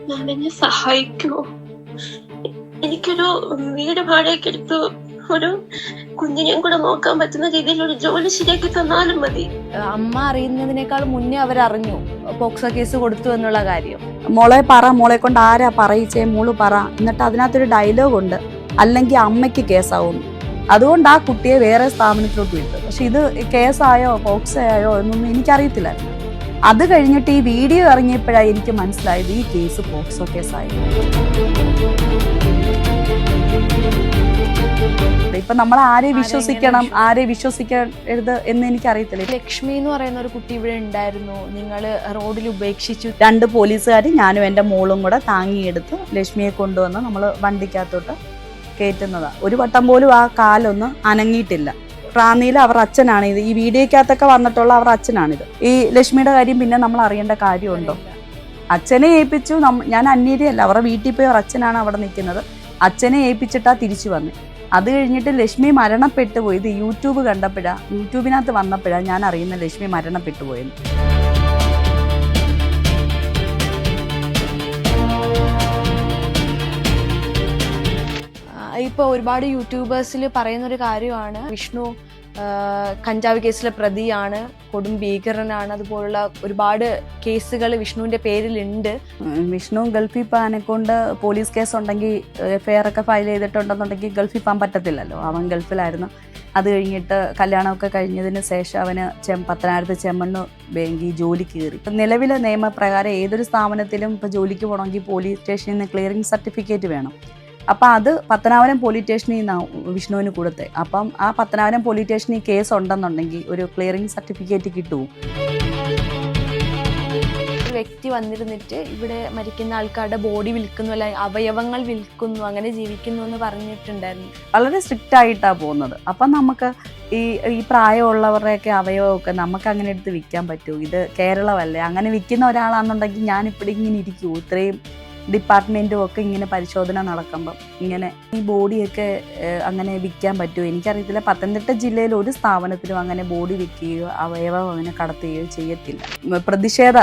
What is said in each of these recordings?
മാം എന്നെ സഹായിക്കുമോ? എനിക്കൊരു വീട് വാടകയ്ക്ക് എടുത്ത് ഒരു കുഞ്ഞിനെയും കൂടെ നോക്കാൻ പറ്റുന്ന രീതിയിൽ ഒരു ജോലി ശരിയാക്കി തന്നാലും മതി. അമ്മ അറിയുന്നതിനേക്കാൾ മുന്നേ അവരറിഞ്ഞു പോക്സോ കേസ് കൊടുത്തു എന്നുള്ള കാര്യം. മോളെ പറ, മോളെ കൊണ്ട് ആരാ പറയിച്ചേ, മോള് പറ. എന്നിട്ട് അതിനകത്തൊരു ഡയലോഗ് ഉണ്ട്, അല്ലെങ്കിൽ അമ്മയ്ക്ക് കേസാവും. അതുകൊണ്ട് ആ കുട്ടിയെ വേറെ സ്ഥാപനത്തിലോട്ട് വിട്ടു. പക്ഷെ ഇത് കേസായോ പോക്സോ ആയോ എന്നൊന്നും എനിക്കറിയത്തില്ലായിരുന്നു. അത് കഴിഞ്ഞിട്ട് ഈ വീഡിയോ ഇറങ്ങിയപ്പോഴാണ് എനിക്ക് മനസ്സിലായത് ഈ കേസ് പോക്സോ കേസായി. ഇപ്പൊ നമ്മൾ ആരെ വിശ്വസിക്കണം, ആരെ വിശ്വസിക്കരുത് എന്ന് എനിക്കറിയത്തില്ല. ലക്ഷ്മി എന്ന് പറയുന്ന ഒരു കുട്ടി ഇവിടെ ഉണ്ടായിരുന്നു, നിങ്ങൾ റോഡിൽ ഉപേക്ഷിച്ചു. 2 പോലീസുകാർ ഞാനും എൻ്റെ മോളും കൂടെ താങ്ങിയെടുത്ത് ലക്ഷ്മിയെ കൊണ്ടുവന്ന് നമ്മൾ വണ്ടിക്കകത്തോട്ട് കയറ്റുന്നതാ. ഒരു വട്ടം പോലും ആ കാലൊന്നും അനങ്ങിയിട്ടില്ല. റാന്നിയിൽ അവർ അച്ഛനാണ് ഇത്. ഈ വീഡിയോക്കകത്തൊക്കെ വന്നിട്ടുള്ള അവർ അച്ഛനാണിത്. ഈ ലക്ഷ്മിയുടെ കാര്യം പിന്നെ നമ്മൾ അറിയേണ്ട കാര്യമുണ്ടോ? അച്ഛനെ ഏൽപ്പിച്ചു. ഞാൻ അന്യതയല്ല, അവരുടെ വീട്ടിൽ പോയി അവർ അച്ഛനാണ് അവിടെ നിൽക്കുന്നത്. അച്ഛനെ ഏൽപ്പിച്ചിട്ടാ തിരിച്ചു വന്നു. അത് കഴിഞ്ഞിട്ട് ലക്ഷ്മി മരണപ്പെട്ടു പോയി. ഇത് യൂട്യൂബിനകത്ത് വന്നപ്പോഴാണ് ഞാൻ അറിയുന്ന ലക്ഷ്മി മരണപ്പെട്ടു പോയെന്ന്. ഇപ്പോൾ ഒരുപാട് യൂട്യൂബേഴ്സിൽ പറയുന്നൊരു കാര്യമാണ്, വിഷ്ണു കഞ്ചാവ് കേസിലെ പ്രതിയാണ്, കൊടും ഭീകരനാണ്, അതുപോലുള്ള ഒരുപാട് കേസുകൾ വിഷ്ണുവിൻ്റെ പേരിലുണ്ട്. വിഷ്ണു ഗൾഫിൽ പോകാനെ കൊണ്ട് പോലീസ് കേസ് ഉണ്ടെങ്കിൽ FIR ഒക്കെ ഫയൽ ചെയ്തിട്ടുണ്ടെന്നുണ്ടെങ്കിൽ ഗൾഫിൽ പോകാൻ പറ്റത്തില്ലല്ലോ. അവൻ ഗൾഫിലായിരുന്നു. അത് കഴിഞ്ഞിട്ട് കല്യാണമൊക്കെ കഴിഞ്ഞതിന് ശേഷം അവന് 10,000 ചെമ്മണ്ണ് ബാങ്കിൽ ജോലി കയറി. നിലവിലെ നിയമപ്രകാരം ഏതൊരു സ്ഥാപനത്തിലും ഇപ്പോൾ ജോലിക്ക് പോകണമെങ്കിൽ പോലീസ് സ്റ്റേഷനിൽ നിന്ന് ക്ലിയറിംഗ് സർട്ടിഫിക്കറ്റ് വേണം. അപ്പം അത് 10,000 പോലീസ് സ്റ്റേഷനിൽ നിന്നാണ് വിഷ്ണുവിന് കൊടുത്തത്. അപ്പം ആ 10,000 പോലീസ് സ്റ്റേഷനിൽ കേസ് ഉണ്ടെന്നുണ്ടെങ്കിൽ ഒരു ക്ലിയറിംഗ് സർട്ടിഫിക്കറ്റ് കിട്ടും. വ്യക്തി വന്നിരുന്നിട്ട് ഇവിടെ മരിക്കുന്ന ആൾക്കാരുടെ ബോഡി വിൽക്കുന്നു, അല്ല അവയവങ്ങൾ വിൽക്കുന്നു, അങ്ങനെ ജീവിക്കുന്നു എന്ന് പറഞ്ഞിട്ടുണ്ടായിരുന്നു. വളരെ സ്ട്രിക്റ്റ് ആയിട്ടാണ് പോകുന്നത്. അപ്പം നമുക്ക് ഈ പ്രായമുള്ളവരുടെയൊക്കെ അവയവമൊക്കെ നമുക്ക് അങ്ങനെ എടുത്ത് വിൽക്കാൻ പറ്റുമോ? ഇത് കേരളമല്ലേ? അങ്ങനെ വിൽക്കുന്ന ഒരാളാണെന്നുണ്ടെങ്കിൽ ഞാനിപ്പോൾ ഇങ്ങനെ ഇരിക്കുമോ? ഇത്രയും ഡിപ്പാർട്ട്മെൻറ്റും ഒക്കെ ഇങ്ങനെ പരിശോധന നടക്കുമ്പം ഇങ്ങനെ ഈ ബോഡിയൊക്കെ അങ്ങനെ വിൽക്കാൻ പറ്റുമോ? എനിക്കറിയത്തില്ല. പത്തനംതിട്ട ജില്ലയിൽ ഒരു സ്ഥാപനത്തിലും അങ്ങനെ ബോഡി വിൽക്കുകയോ അവയവം അങ്ങനെ കടത്തുകയോ ചെയ്യത്തില്ല. പ്രതിഷേധ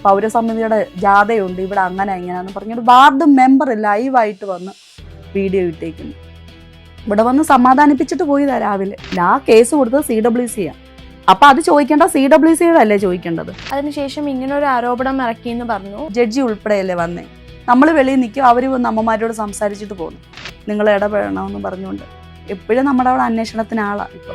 പൗരസമിതിയുടെ ജാഥയുണ്ട് ഇവിടെ, അങ്ങനെ ഇങ്ങനെയാണെന്ന് പറഞ്ഞൊരു വാർഡ് മെമ്പർ ലൈവായിട്ട് വന്ന് വീഡിയോ ഇട്ടേക്കുന്നു. ഇവിടെ വന്ന് സമാധാനിപ്പിച്ചിട്ട് പോയതാ രാവിലെ. ആ കേസ് കൊടുത്തത് CWC ആണ്. അപ്പൊ അത് ചോദിക്കേണ്ട CWCയുടെ അല്ലേ ചോദിക്കേണ്ടത്? അതിനുശേഷം ഇങ്ങനെ ഒരു ആരോപണം ഇറക്കിയെന്ന് പറഞ്ഞു. ജഡ്ജി ഉൾപ്പെടെയല്ലേ വന്നേ. നമ്മൾ വെളിയിൽ നിൽക്കും, അവർ വന്ന് അമ്മമാരോട് സംസാരിച്ചിട്ട് പോകുന്നു, നിങ്ങൾ ഇടപെടണമെന്ന് പറഞ്ഞുകൊണ്ട്. എപ്പോഴും നമ്മുടെ അവിടെ അന്വേഷണത്തിന് ആളാണ് ഇപ്പം.